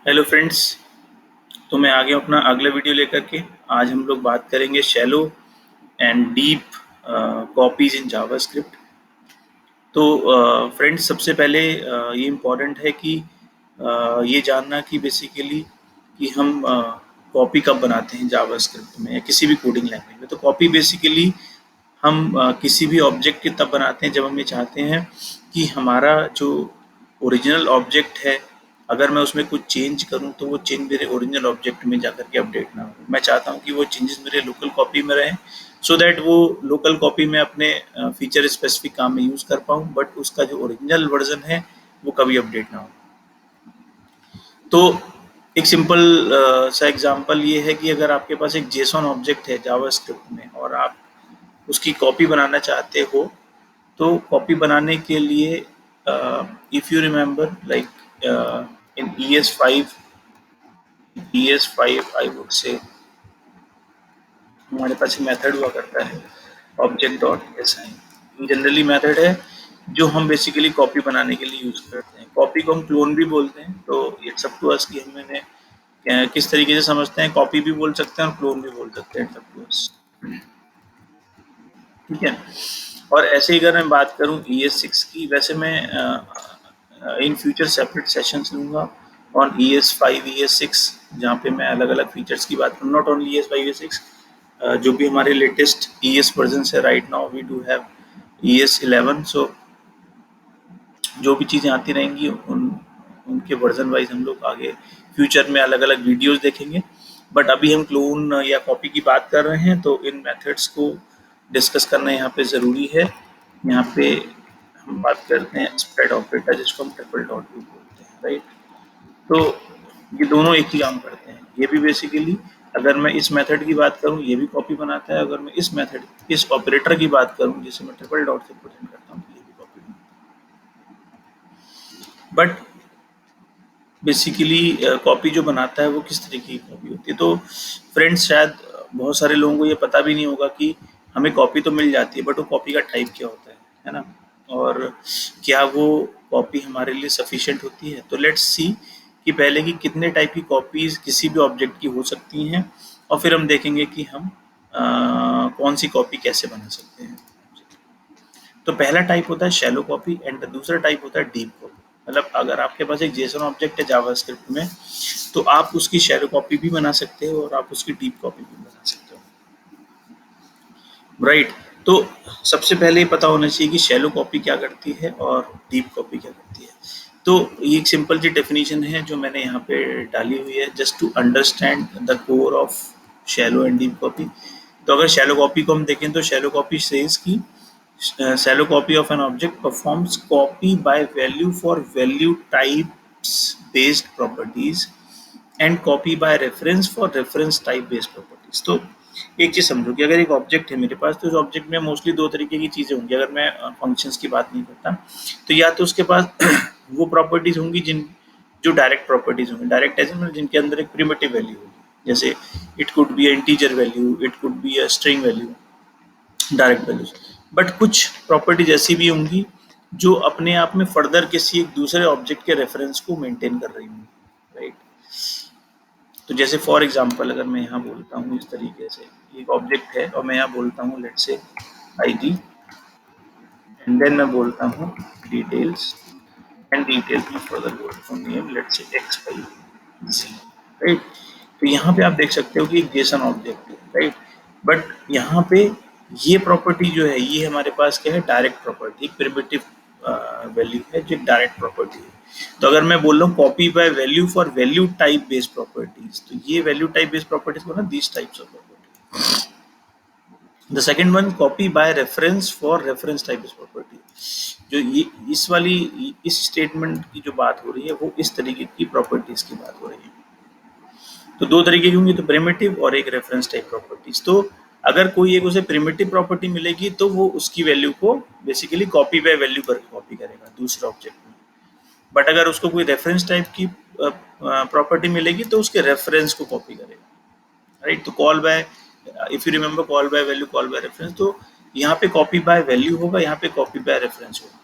Hello friends. तो मैं आ गया अपना अगला वीडियो लेकर के। आज हम लोग बात करेंगे shallow and deep copies in JavaScript. तो फ्रेंड्स, सबसे पहले ये इम्पॉर्टेंट है कि ये जानना कि बेसिकली कि हम कॉपी कब बनाते हैं जावास्क्रिप्ट में या किसी भी कोडिंग लैंग्वेज में। तो कॉपी बेसिकली हम किसी भी ऑब्जेक्ट की तब बनाते हैं जब हम ये चाहते हैं कि हमारा जो ओरिजिनल ऑब्जेक्ट है, अगर मैं उसमें कुछ चेंज करूं तो वो चेंज मेरे ओरिजिनल ऑब्जेक्ट में जाकर के अपडेट ना हो। मैं चाहता हूं कि वो चेंजेस मेरे लोकल कॉपी में रहें, सो दैट वो लोकल कॉपी में अपने फीचर स्पेसिफिक काम में यूज़ कर पाऊँ, बट उसका जो ओरिजिनल वर्जन है वो कभी अपडेट ना हो। तो एक सिंपल सा एग्जांपल ये है कि अगर आपके पास एक जेसॉन ऑब्जेक्ट है जावास्क्रिप्ट में और आप उसकी कॉपी बनाना चाहते हो, तो कॉपी बनाने के लिए if you remember like in ES5 I would say हमारे पास एक मेथड हुआ करता है object dot assign. Generally method है जो हम बेसिकली कॉपी बनाने के लिए यूज़ करते हैं। कॉपी को हम क्लोन भी बोलते हैं। तो इट्स अप टू अस कि हमने किस तरीके से समझते हैं। कॉपी भी बोल सकते हैं और क्लोन भी बोल सकते हैं। It's up to us. ठीक है। और ऐसे ही अगर मैं बात करूं ES6 की, वैसे मैं इन फ्यूचर सेपरेट सेशंस लूंगा ऑन ES5 ES6, जहाँ पे मैं अलग अलग फीचर्स की बात करूँ। नॉट ओनली ES5 ES6, जो भी हमारे लेटेस्ट ES वर्जन है। Right now we do have ES11। So जो भी चीज़ें आती रहेंगी उनके वर्जन वाइज हम लोग आगे फ्यूचर में अलग अलग वीडियोस देखेंगे। बट अभी हम क्लोन या कॉपी की बात कर रहे हैं, तो इन मेथड्स को डिस्कस करना यहाँ पे ज़रूरी है। यहाँ पे हम बात करते हैं स्प्रेड ऑपरेटर, जिसको हम ट्रिपल डॉट भी बोलते हैं। राइट। तो ये दोनों एक ही काम करते हैं। ये भी बेसिकली, अगर मैं इस मेथड की बात करूँ, ये भी कॉपी बनाता है। अगर मैं इस ऑपरेटर की बात करूँ, जिसे मैं ट्रिपल डॉट से प्रेजेंट करता हूँ, ये भी कॉपी बनाता है। बट बेसिकली कॉपी जो बनाता है वो किस तरीके की कॉपी होती है। तो फ्रेंड्स, शायद बहुत सारे लोगों को ये पता भी नहीं होगा कि हमें कॉपी तो मिल जाती है, बट वो कॉपी का टाइप क्या होता है ना। और क्या वो कॉपी हमारे लिए सफिशिएंट होती है। तो लेट्स सी कि पहले की कितने टाइप की कॉपीज किसी भी ऑब्जेक्ट की हो सकती हैं, और फिर हम देखेंगे कि हम कौन सी कॉपी कैसे बना सकते हैं। तो पहला टाइप होता है शैलो कॉपी एंड दूसरा टाइप होता है डीप कॉपी। मतलब अगर आपके पास एक जेसन ऑब्जेक्ट है जावास्क्रिप्ट में, तो आप उसकी शैलो कॉपी भी बना सकते हो और आप उसकी डीप कॉपी भी बना सकते हो। राइट। तो सबसे पहले ये पता होना चाहिए कि शैलो कॉपी क्या करती है और डीप कॉपी क्या करती है। तो ये एक सिंपल सी डेफिनेशन है जो मैंने यहाँ पे डाली हुई है, just to understand the core of shallow and deep copy. तो अगर शैलो कॉपी को हम देखें, तो शैलो कॉपी सेज की shallow copy of an object performs copy by value for value types based properties and copy by reference for reference type based properties। तो एक चीज समझो कि अगर एक ऑब्जेक्ट है मेरे पास, तो उस ऑब्जेक्ट में मोस्टली दो तरीके की चीजें होंगी। अगर मैं फंक्शंस की बात नहीं करता, तो या तो उसके पास वो प्रॉपर्टीज होंगी जो डायरेक्ट प्रॉपर्टीज होंगी। डायरेक्ट एज मतलब जिनके अंदर एक प्रिमिटिव वैल्यू होगी, जैसे it could be integer value, it could be a string value, direct values. But कुछ प्रॉपर्टीज ऐसी भी होंगी जो अपने आप में फर्दर किसी एक दूसरे ऑब्जेक्ट के रेफरेंस को मेंटेन कर रही होंगी। राइट। तो जैसे फॉर एग्जांपल, अगर मैं यहाँ बोलता हूँ इस तरीके से, एक ऑब्जेक्ट है और मैं यहाँ बोलता हूँ let's say ID, and then मैं बोलता हूँ डिटेल्स, एंड डिटेल्स में फर्दर बोलता हूँ name, let's say XYZ। Right. तो यहाँ पे आप देख सकते हो कि एक जेसन ऑब्जेक्ट है। राइट। बट यहाँ पे ये प्रॉपर्टी जो है, ये हमारे पास क्या है, डायरेक्ट प्रॉपर्टी, एक प्रिमिटिव वैल्यू है जो डायरेक्ट प्रॉपर्टी है। तो अगर मैं बोल रहा हूँ copy by value for value type based properties, तो ये वैल्यू टाइप बेस्ड प्रॉपर्टीज को ना these types of property. The second one, copy by reference for reference type based property. जो ये इस स्टेटमेंट की जो बात हो रही है, वो इस तरीके की प्रॉपर्टीज की बात हो रही है। तो दो तरीके की होंगी, तो प्रिमिटिव और एक रेफरेंस टाइप प्रॉपर्टीज। तो अगर कोई एक उसे प्रिमिटिव प्रॉपर्टी मिलेगी, तो वो उसकी वैल्यू को बेसिकली कॉपी बाय वैल्यू करके कॉपी करेगा दूसरे ऑब्जेक्ट में। बट अगर उसको कोई रेफरेंस टाइप की प्रॉपर्टी मिलेगी, तो उसके रेफरेंस को कॉपी करेगा। राइट। तो call by, if you remember, call by value, call by reference. तो यहाँ पे कॉपी बाय वैल्यू होगा, यहाँ पे कॉपी बाय रेफरेंस होगा।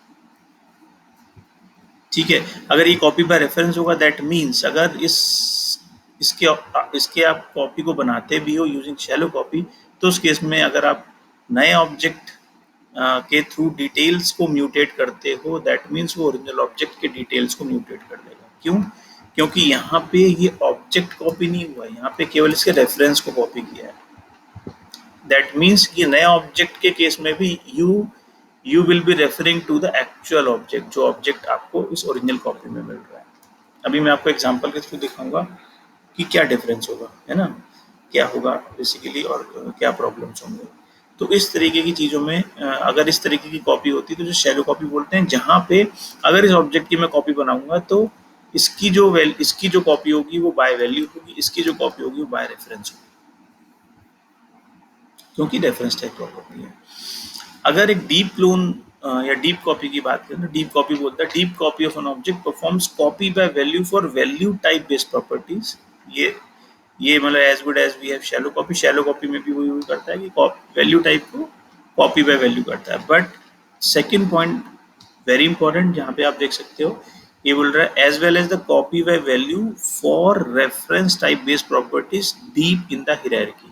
ठीक है। अगर ये कॉपी बाय रेफरेंस होगा दैट मीन्स अगर इसके इसके आप कॉपी को बनाते भी हो यूजिंग शैलो कॉपी, तो उस केस में अगर आप नए ऑब्जेक्ट के थ्रू डिटेल्स को म्यूटेट करते हो दैट मीन्स वो ओरिजिनल ऑब्जेक्ट के डिटेल्स को म्यूटेट कर देगा। क्यों? क्योंकि यहाँ पे ये ऑब्जेक्ट कॉपी नहीं हुआ, यहाँ पे केवल इसके रेफरेंस को कॉपी किया है। दैट मीन्स कि नए ऑब्जेक्ट के केस में भी you will be referring to the actual object, जो ऑब्जेक्ट आपको इस ओरिजिनल कॉपी में मिल रहा है। अभी मैं आपको एग्जांपल के थ्रू दिखाऊंगा कि क्या डिफरेंस होगा, है ना, क्या होगा बेसिकली और क्या प्रॉब्लम्स होंगे। तो इस तरीके की चीज़ों में अगर इस तरीके की कॉपी होती है तो जो शैलो कॉपी बोलते हैं, जहाँ पे अगर इस ऑब्जेक्ट की मैं कॉपी बनाऊंगा तो इसकी जो कॉपी होगी वो बाय वैल्यू होगी, इसकी जो कॉपी होगी वो बाय रेफरेंस होगी, क्योंकि रेफरेंस टाइप प्रॉपर्टी है। अगर एक डीप क्लोन या डीप कॉपी की बात करें तो डीप कॉपी बोलता है deep copy of an object performs copy by value for value type based properties. ये मतलब as good as we have shallow copy में भी वही करता है कि वैल्यू टाइप को कॉपी बाय वैल्यू करता है। But second point very important, जहाँ पे आप देख सकते हो ये बोल रहा है as well as the copy by value for reference type based properties deep in the hierarchy.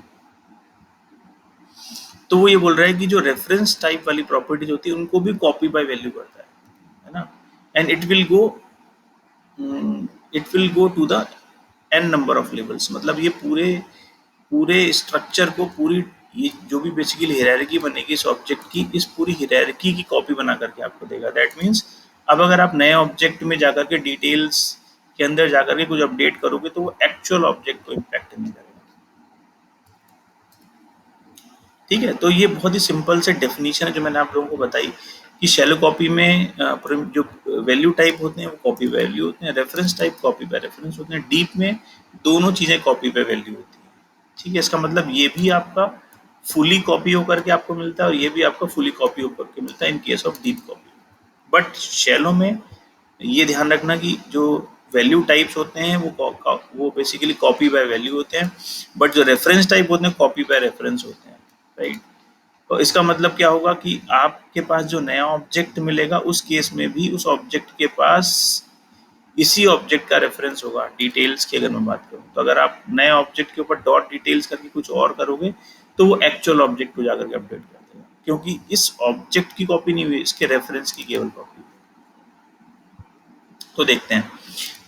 तो वो ये बोल रहा है कि जो रेफरेंस टाइप वाली प्रॉपर्टीज होती है उनको भी कॉपी बाय वैल्यू करता है ना, and it will go to the n number of levels. मतलब ये पूरे पूरे स्ट्रक्चर को पूरी ये जो भी बेसिकली हायरार्की बनेगी इस ऑब्जेक्ट की, इस पूरी हायरार्की की कॉपी बना करके आपको देगा। दैट मीन्स अब अगर आप नए ऑब्जेक्ट में जाकर के डिटेल्स के अंदर जाकर के कुछ अपडेट करोगे तो वो एक्चुअल ऑब्जेक्ट को इम्पैक्ट नहीं करेगा। ठीक है, तो ये बहुत ही सिंपल से डेफिनेशन है जो मैंने आप लोगों को बताई कि शैलो कॉपी में जो वैल्यू टाइप होते हैं वो कॉपी वैल्यू होते हैं, reference type copy by reference होते हैं, डीप में दोनों चीज़ें कॉपी बाय वैल्यू होती हैं। ठीक है, इसका मतलब ये भी आपका फुली कॉपी होकर के आपको मिलता है और ये भी आपका फुली कॉपी होकर के मिलता है in case of deep copy. But shallow में ये ध्यान रखना कि जो वैल्यू टाइप्स होते हैं वो बेसिकली कॉपी बाय वैल्यू होते हैं, बट जो रेफरेंस टाइप होते हैं कॉपी बाय रेफरेंस होते हैं, राइट। तो इसका मतलब क्या होगा कि आपके पास जो नया ऑब्जेक्ट मिलेगा उस केस में भी उस ऑब्जेक्ट के पास इसी ऑब्जेक्ट का रेफरेंस होगा। डिटेल्स की अगर मैं बात करूँ तो अगर आप नए ऑब्जेक्ट के ऊपर डॉट डिटेल्स करके कुछ और करोगे तो वो एक्चुअल ऑब्जेक्ट को जाकर के अपडेट कर देगा, क्योंकि इस ऑब्जेक्ट की कॉपी नहीं हुई, इसके रेफरेंस की केवल कॉपी। तो देखते हैं,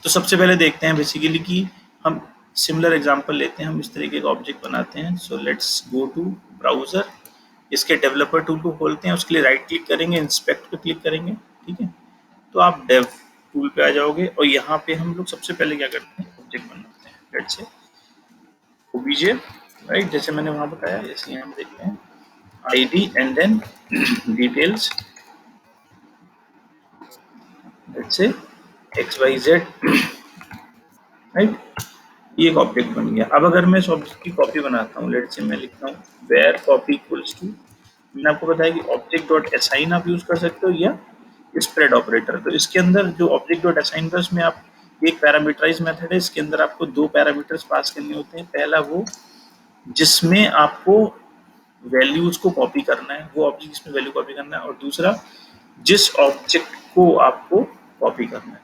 तो सबसे पहले देखते हैं बेसिकली कि हम सिमिलर एग्जांपल लेते हैं, हम इस तरीके का ऑब्जेक्ट बनाते हैं। So let's go to browser, इसके डेवलपर टूल को खोलते हैं, उसके लिए राइट क्लिक करेंगे, इंस्पेक्ट पे क्लिक करेंगे। ठीक है, तो आप डेव टूल पे आ जाओगे और यहाँ पे हम लोग सबसे पहले क्या करते हैं, ऑब्जेक्ट बनाते हैं। लेट्स से ओबीजे, राइट, जैसे मैंने वहाँ बताया, जैसे यहाँ हम देखते हैं ID and then details, let's say XYZ, right. ये एक ऑब्जेक्ट बन गया। अब अगर मैं इस ऑब्जेक्ट की कॉपी बनाता हूँ, लेट्स से मैं लिखता हूँ वेयर कॉपी इक्वल्स टू, मैंने आपको बताया कि ऑब्जेक्ट डॉट असाइन आप यूज कर सकते हो या स्प्रेड ऑपरेटर। तो इसके अंदर जो ऑब्जेक्ट डॉट असाइन था उसमें आप एक पैरामीटराइज मेथड है, इसके अंदर आपको दो पैरामीटर्स पास करने होते हैं। पहला वो जिसमें आपको वैल्यूज को कॉपी करना है, वो ऑब्जेक्ट जिसमें वैल्यू कॉपी करना है, और दूसरा जिस ऑब्जेक्ट को आपको कॉपी करना है।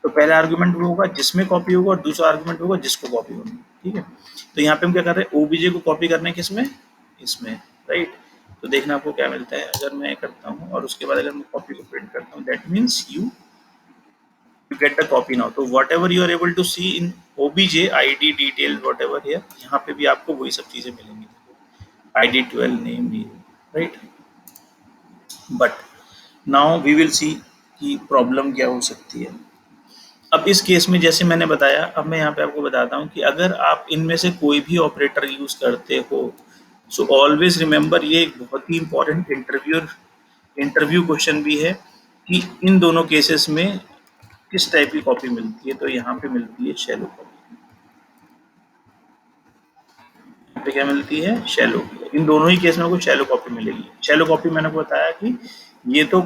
तो पहला आर्गुमेंट वो होगा जिसमें कॉपी होगा और दूसरा आर्गुमेंट होगा जिसको कॉपी होगी। ठीक है, तो यहाँ पे हम क्या कर रहे हैं, ओबीजे को कॉपी करने के इसमें इसमें, राइट। तो देखना आपको क्या मिलता है अगर मैं करता हूँ और उसके बाद अगर मैं कॉपी को प्रिंट करता हूँ, that means you get the copy now. तो whatever you are able to see in OBJ ID detail whatever here, यहाँ पे भी आपको वही सब चीजें मिलेंगी, ID12 name भी, right? But now we will see कि प्रॉब्लम क्या हो सकती है। अब इस केस में जैसे मैंने बताया, अब मैं यहाँ पे आपको बताता हूँ कि अगर आप इनमें से कोई भी ऑपरेटर यूज करते हो, सो ऑलवेज रिमेंबर, ये एक बहुत ही इंपॉर्टेंट इंटरव्यू क्वेश्चन भी है कि इन दोनों केसेस में किस टाइप की कॉपी मिलती है। तो यहाँ पे मिलती है शैलो कॉपी, यहाँ पे क्या मिलती है, शैलो। इन दोनों ही केस में आपको शैलो कॉपी मिलेगी। शैलो कॉपी मैंने आपको बताया कि ये तो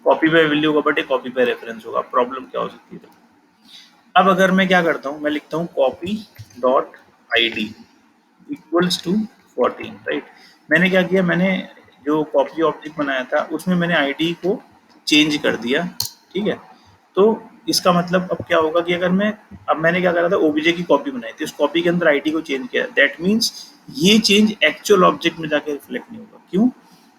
कॉपी बाय वैल्यू होगा बट ये कॉपी बाय रेफरेंस होगा। प्रॉब्लम क्या हो सकती है, अब अगर मैं क्या करता हूँ, मैं लिखता हूँ copy dot ID equals to 14, right. मैंने क्या किया, मैंने जो कॉपी ऑब्जेक्ट बनाया था उसमें मैंने ID को चेंज कर दिया। ठीक है, तो इसका मतलब अब क्या होगा कि अगर मैंने क्या करा था, ओबीजे की कॉपी बनाई थी, उस कॉपी के अंदर आईडी को चेंज किया, दैट मीन्स ये चेंज एक्चुअल ऑब्जेक्ट में जाके रिफ्लेक्ट नहीं होगा। क्यों?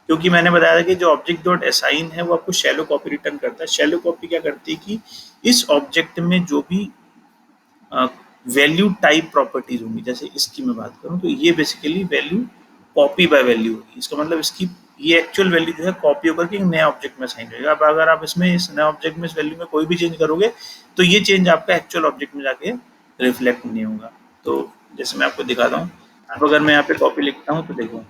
क्योंकि मैंने बताया था कि जो ऑब्जेक्ट डॉट असाइन है वो आपको शैलो कॉपी रिटर्न करता है। शैलो कॉपी क्या करती है कि इस ऑब्जेक्ट में जो भी वैल्यू टाइप प्रॉपर्टीज होंगी, जैसे इसकी मैं बात करूं तो ये basically value copy by value होगी। इसका मतलब इसकी ये एक्चुअल वैल्यू जो है कॉपी होकर के नया ऑब्जेक्ट में असाइन होगा। अब अगर आप इसमें इस नए ऑब्जेक्ट में इस वैल्यू में कोई भी चेंज करोगे तो ये चेंज आपका एक्चुअल ऑब्जेक्ट में जाके रिफ्लेक्ट नहीं होगा। तो जैसे मैं आपको दिखाता हूँ, अब अगर मैं यहाँ पे कॉपी लिखता हूँ तो देखो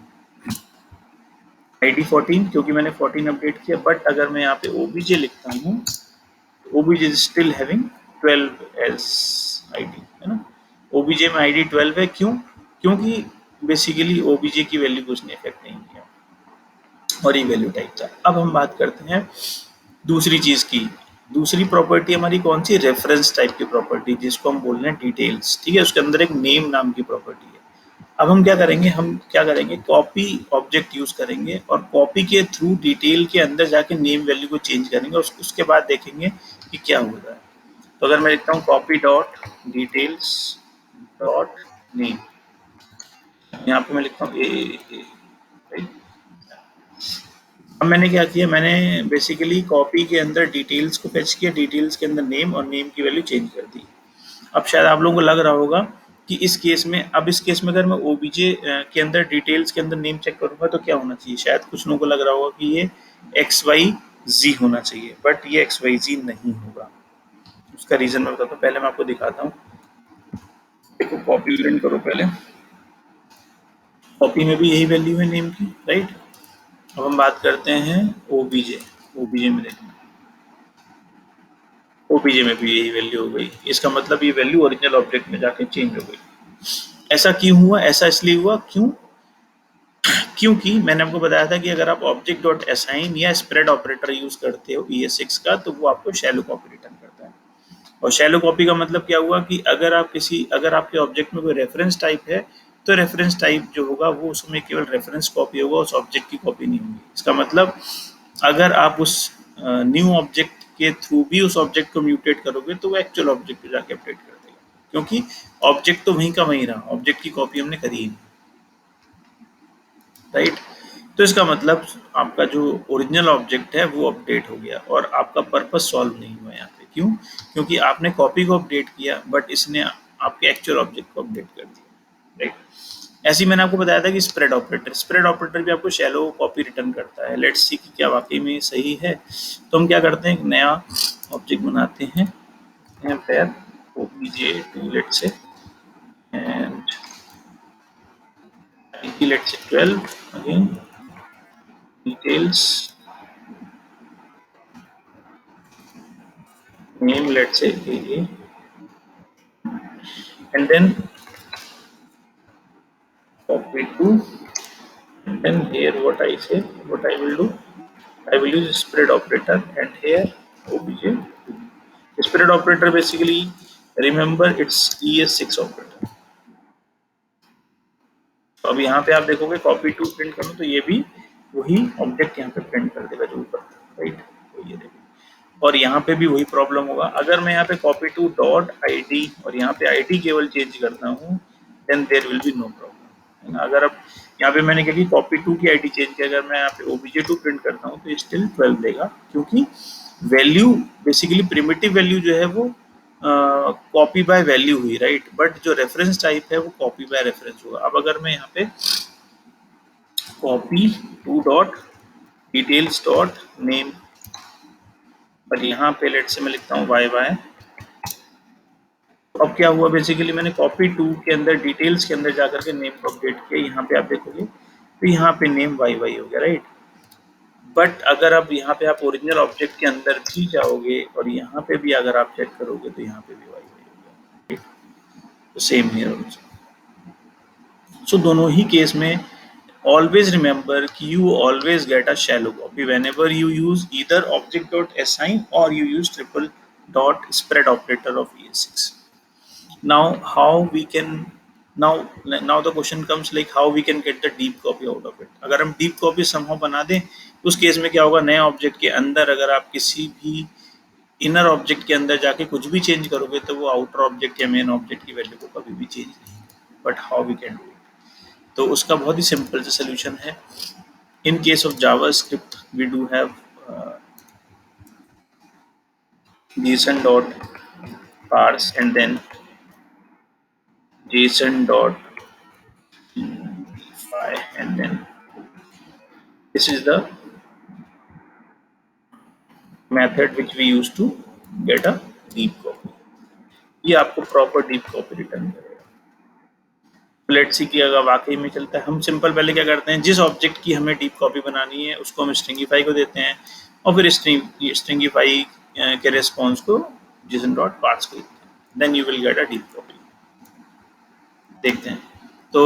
ID 14, क्योंकि मैंने 14 अपडेट किया, बट अगर मैं यहाँ पे OBJ लिखता हूँ, OBJ is still having 12 as ID, है ना। OBJ में ID 12 है, क्यों? क्योंकि बेसिकली OBJ की वैल्यू को उसने इफेक्ट नहीं किया और ये वैल्यू टाइप था। अब हम बात करते हैं दूसरी चीज की। दूसरी प्रॉपर्टी हमारी कौन सी? रेफरेंस टाइप की प्रॉपर्टी, जिसको हम बोल रहे हैं डिटेल्स, ठीक है। उसके अंदर एक नेम नाम की प्रॉपर्टी है। अब हम क्या करेंगे, कॉपी ऑब्जेक्ट यूज करेंगे और कॉपी के थ्रू डिटेल के अंदर जाके नेम वैल्यू को चेंज करेंगे और उसके बाद देखेंगे कि क्या होता है। तो अगर मैं लिखता हूँ copy dot details dot name, यहाँ पे मैं लिखता हूँ राइट। अब मैंने क्या किया, मैंने बेसिकली कॉपी के अंदर डिटेल्स को फेच किया, डिटेल्स के अंदर नेम और नेम की वैल्यू चेंज कर दी। अब शायद आप लोगों को लग रहा होगा कि इस केस में अगर मैं ओबीजे के अंदर डिटेल्स के अंदर नेम चेक करूंगा तो क्या होना चाहिए। शायद कुछ लोगों को लग रहा होगा कि ये XYZ होना चाहिए, बट ये XYZ नहीं होगा। उसका रीजन मैं बताता हूँ, पहले मैं आपको दिखाता हूँ। देखो कॉपी प्रिंट करो पहले, कॉपी में भी यही वैल्यू है नेम की, राइट। अब हम बात करते हैं ओबीजे। ओबीजे में देखो, ओबीजे में भी यही वैल्यू हो गई। इसका मतलब ये वैल्यू ओरिजिनल ऑब्जेक्ट में जाके चेंज हो गई। ऐसा क्यों हुआ? ऐसा इसलिए हुआ, क्योंकि मैंने आपको बताया था कि अगर आप ऑब्जेक्ट डॉट असाइन या स्प्रेड ऑपरेटर यूज करते हो ES6 का, तो वो आपको शैलो कॉपी रिटर्न करता है। और शैलो कॉपी का मतलब क्या हुआ कि अगर आपके ऑब्जेक्ट में कोई रेफरेंस टाइप है, तो रेफरेंस टाइप जो होगा वो उसमें केवल रेफरेंस कॉपी होगा, उस ऑब्जेक्ट की कॉपी नहीं होगी। इसका मतलब अगर आप उस न्यू ऑब्जेक्ट के थ्रू भी उस ऑब्जेक्ट को म्यूटेट करोगे तो वो एक्चुअल ऑब्जेक्ट को जाके अपडेट कर देगा, क्योंकि ऑब्जेक्ट तो वहीं का वहीं रहा, ऑब्जेक्ट की कॉपी हमने करी ही नहीं, राइट। तो इसका मतलब आपका जो ओरिजिनल ऑब्जेक्ट है वो अपडेट हो गया और आपका पर्पस सॉल्व नहीं हुआ यहाँ पे। क्यों? क्योंकि आपने कॉपी को अपडेट किया बट इसने आपके एक्चुअल ऑब्जेक्ट को अपडेट कर दिया, राइट। ऐसे ही मैंने आपको बताया था कि स्प्रेड ऑपरेटर भी आपको शैलो कॉपी रिटर्न करता है। लेट्स सी कि क्या वाकई में सही है। तो हम क्या करते हैं, एक नया ऑब्जेक्ट बनाते हैं, फिर OBJ2 let's say, and let's say 12 again, details, name let's say AA, and then copy to, and then here what I will do, I will use spread operator, and here obj. Spread operator basically, remember it's ES6 operator। तो अब यहाँ पे आप देखोगे copy to print करूँ तो ये भी वही ऑब्जेक्ट यहाँ पे प्रिंट कर देगा जो ऊपर था, राइट। तो ये देखो, और यहाँ पे भी वही प्रॉब्लम होगा। अगर मैं यहाँ पे कॉपी टू डॉट ID और यहाँ पे ID केवल चेंज करता हूँ, then there will be no problem, है ना। अगर अब यहाँ पे मैंने क्या कि कॉपी टू की ID चेंज किया, अगर मैं यहाँ पे OBJ2 प्रिंट करता हूँ तो स्टिल 12 देगा, क्योंकि वैल्यू बेसिकली प्रिमिटिव वैल्यू जो है वो कॉपी बाय वैल्यू हुई, राइट। बट जो रेफरेंस टाइप है वो कॉपी बाय रेफरेंस होगा। अब अगर मैं यहाँ पे copy to dot details dot name, और यहाँ पे लेट से मैं लिखता हूँ YY। अब क्या हुआ, बेसिकली मैंने कॉपी टू के अंदर डिटेल्स के अंदर जाकर के नेम को अपडेट किया। यहाँ पे आप देखोगे तो यहाँ पे नेम YY हो गया, राइट। बट अगर अब यहाँ पे आप ओरिजिनल ऑब्जेक्ट के अंदर भी जाओगे और यहाँ पे भी अगर आप चेक करोगे तो यहाँ पे भी YY हो गया, तो सेम हियर ऑल्सो। सो दोनों ही केस में always remember कि you always get a shallow copy whenever you use either object.assign or you use triple dot spread operator of ES6। Now how we can now the question comes like how we can get the deep copy out of it। अगर हम deep copy somehow बना दें, उस case में क्या होगा, नए object के अंदर अगर आप किसी भी इनर ऑब्जेक्ट के अंदर जाके कुछ भी चेंज करोगे तो वो आउटर ऑब्जेक्ट या मेन ऑब्जेक्ट की वैल्यू को कभी भी चेंज नहीं, but how we can do it. तो उसका बहुत ही सिंपल सा सोल्यूशन है। In case of JavaScript we do have json dot parse and then json dot and then this is the method which we use to get a deep copy। ये आपको proper deep copy return करेगा। Let's see कि अगर वाकई में चलता है, हम सिंपल पहले क्या करते हैं, जिस ऑब्जेक्ट की हमें डीप कॉपी बनानी है उसको हम स्ट्रिंगीफाई को देते हैं और फिर स्ट्रिंगीफाई के रिस्पॉन्स को json डॉट पार्स को देते हैं, then you will get a deep copy. देखते हैं, तो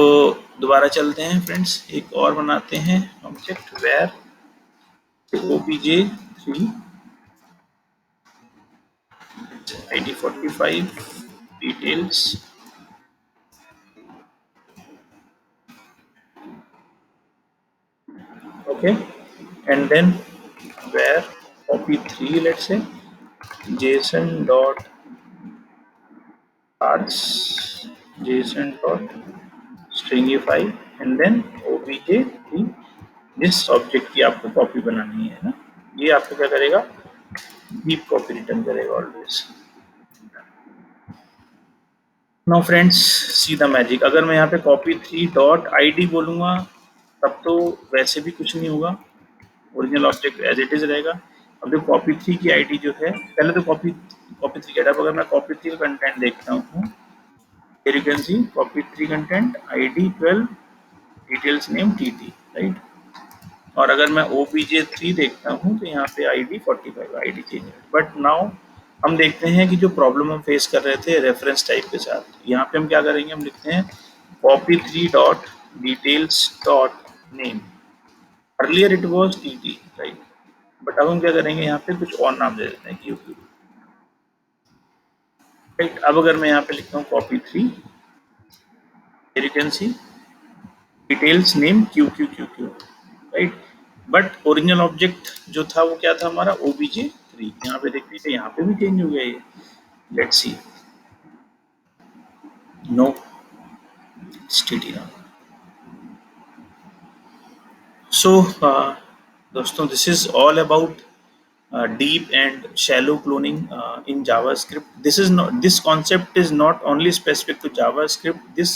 दोबारा चलते हैं फ्रेंड्स, एक और बनाते हैं object where obj3 id45 details okay, and then where copy3, let's say json dot parse json dot stringify and then obj3 जिस ऑब्जेक्ट की आपको कॉपी बनानी है ना, ये आपको क्या करेगा, डीप कॉपी रिटर्न करेगा always. Now friends see the magic, अगर मैं यहाँ पे copy3 डॉट id बोलूँगा तब तो वैसे भी कुछ नहीं होगा, original object as it is रहेगा। अब जो copy3 की आईडी जो है, पहले तो copy3 का, अगर मैं copy3 का कंटेंट देखता हूँ, here you can see copy3 content id 12 details name tt, right. और अगर मैं obj3 देखता हूँ तो यहाँ पे id 45 id चेंज है। बट नाउ हम देखते हैं कि जो प्रॉब्लम हम फेस कर रहे थे रेफरेंस टाइप के साथ, यहाँ पे हम क्या करेंगे, हम लिखते हैं copy3 dot details dot name, earlier it was tt, right, but अब हम क्या करेंगे, यहाँ पे कुछ और नाम दे देते हैं क्यू, राइट। अब अगर मैं यहाँ पे लिखता हूँ copy3 you can see details name Q, right, but original object जो था वो क्या था हमारा obj3, यहाँ पे देख लीजिए यहाँ पे भी चेंज हो गया ये, let's see, no tt now. So दोस्तों this is all about deep and shallow cloning in JavaScript. This concept is not only specific to JavaScript. This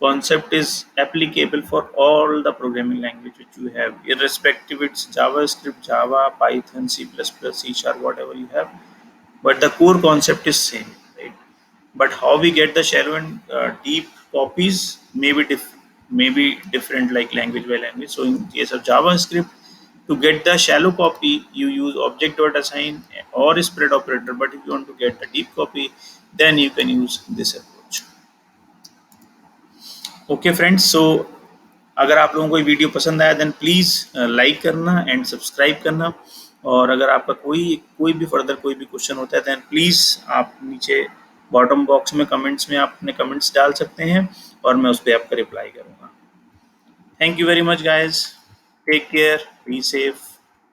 concept is applicable for all the programming language which you have, irrespective it's JavaScript, Java, Python, C++, C#, whatever you have. But the core concept is same, right? But how we get the shallow and deep copies may be different, like language by language. So in case of JavaScript, to get the shallow copy, you use object.assign or spread operator. But if you want to get the deep copy, then you can use this approach. Okay friends, so अगर आप लोगों को ये video पसंद आया then please like करना and subscribe करना, और अगर आपका कोई भी फर्दर कोई भी क्वेश्चन होता है देन प्लीज़ आप नीचे बॉटम बॉक्स में कमेंट्स में आप अपने कमेंट्स डाल सकते हैं और मैं उस पर आपका रिप्लाई करूँगा। Thank you very much guys, take care, be safe.